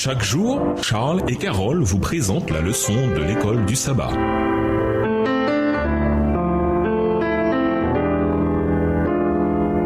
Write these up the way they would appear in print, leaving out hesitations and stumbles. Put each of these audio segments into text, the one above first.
Chaque jour, Charles et Carole vous présentent la leçon de l'école du sabbat.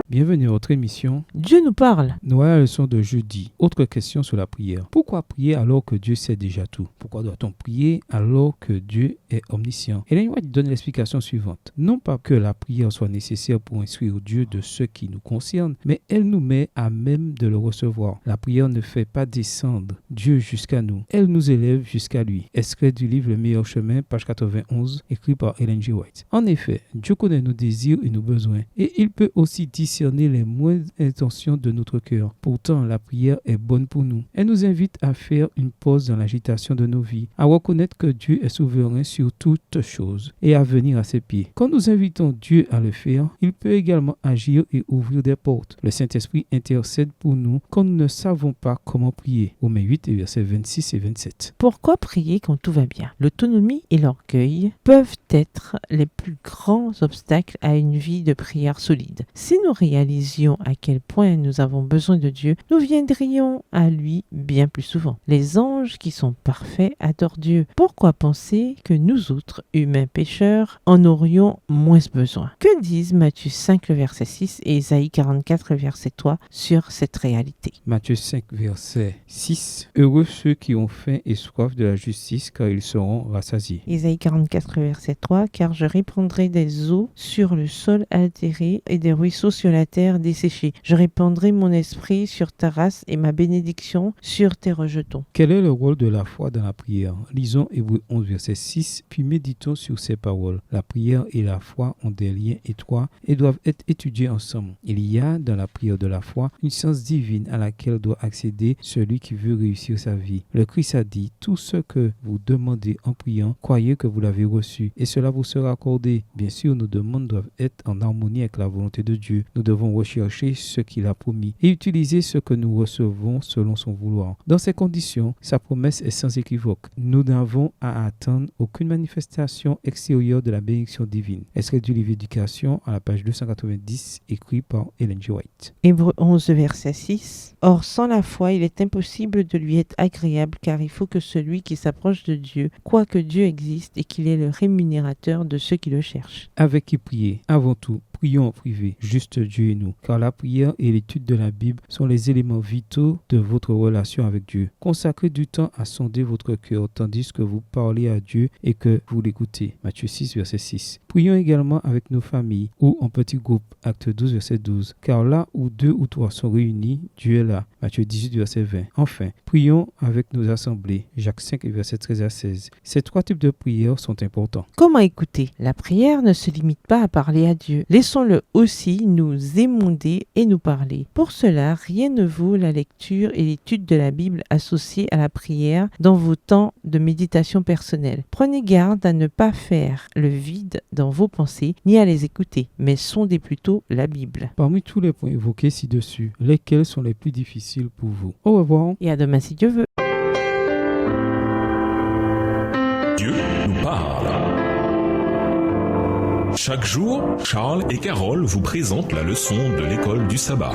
Bienvenue à votre émission. Dieu nous parle. Nous voilà la leçon de jeudi. Autre question sur la prière. Pourquoi prier alors que Dieu sait déjà tout? Pourquoi doit-on prier alors que Dieu est omniscient? Ellen White donne l'explication suivante. Non pas que la prière soit nécessaire pour instruire Dieu de ce qui nous concerne, mais elle nous met à même de le recevoir. La prière ne fait pas descendre Dieu jusqu'à nous. Elle nous élève jusqu'à lui. Extrait du livre Le meilleur chemin, page 91, écrit par Ellen G. White. En effet, Dieu connaît nos désirs et nos besoins, et il peut aussi discerner les moindres intentions de notre cœur. Pourtant, la prière est bonne pour nous. Elle nous invite à faire une pause dans l'agitation de nos vies, à reconnaître que Dieu est souverain sur toutes choses et à venir à ses pieds. Quand nous invitons Dieu à le faire, il peut également agir et ouvrir des portes. Le Saint-Esprit intercède pour nous quand nous ne savons pas comment prier. Romains 8, versets 26 et 27. Pourquoi prier quand tout va bien? L'autonomie et l'orgueil peuvent être les plus grands obstacles à une vie de prière solide. Si nous réalisions à quel point nous avons besoin de Dieu, nous viendrions à lui bien plus souvent. Les anges qui sont parfaits adorent Dieu. Pourquoi penser que nous autres, humains pécheurs, en aurions moins besoin? Que disent Matthieu 5, le verset 6 et Ésaïe 44, le verset 3 sur cette réalité? Matthieu 5, verset 6. Heureux ceux qui ont faim et soif de la justice, car ils seront rassasiés. Ésaïe 44, verset 3, car je répandrai des eaux sur le sol altéré et des ruisseaux sur la terre desséchée. Je répandrai mon esprit sur ta race et ma bénédiction sur tes rejetons. Quel est le rôle de la foi dans la prière? Lisons Hébreux 11, verset 6, puis méditons sur ces paroles. La prière et la foi ont des liens étroits et doivent être étudiés ensemble. Il y a dans la prière de la foi une science divine à laquelle doit accéder celui qui veut réussir sa vie. Le Christ a dit, tout ce que vous demandez en priant, croyez que vous l'avez reçu et cela vous sera accordé. Bien sûr, nos demandes doivent être en harmonie avec la volonté de Dieu. Nous devons rechercher ce qu'il a promis et utiliser ce que nous recevons selon son vouloir. Dans ces conditions, sa promesse est sans équivoque. Nous n'avons à attendre aucune manifestation extérieure de la bénédiction divine. Extrait du livre Éducation à la page 290, écrit par Ellen G. White. Hébreux 11, verset 6. Or, sans la foi, il est impossible de lui être agréable, car il faut que celui qui s'approche de Dieu croit que Dieu existe et qu'il est le rémunérateur de ceux qui le cherchent. Avec qui prier? Avant tout, prions en privé, juste Dieu et nous, car la prière et l'étude de la Bible sont les éléments vitaux de votre relation avec Dieu. Consacrez du temps à sonder votre cœur tandis que vous parlez à Dieu et que vous l'écoutez. Matthieu 6, verset 6. Prions également avec nos familles ou en petits groupes. Acte 12, verset 12. Car là où 2 ou 3 sont réunis, Dieu est là. Matthieu 18, verset 20. Enfin, prions avec nos assemblées. Jacques 5, verset 13 à 16. Ces 3 types de prières sont importants. Comment écouter? La prière ne se limite pas à parler à Dieu. Laissons-le aussi nous émonder et nous parler. Pour cela, rien ne vaut la lecture et l'étude de la Bible associée à la prière dans vos temps de méditation personnelle. Prenez garde à ne pas faire le vide dans vos pensées, ni à les écouter, mais sondez plutôt la Bible. Parmi tous les points évoqués ci-dessus, lesquels sont les plus difficiles pour vous? Au revoir. Et à demain si Dieu veut. Dieu nous parle. Chaque jour, Charles et Carole vous présentent la leçon de l'école du sabbat.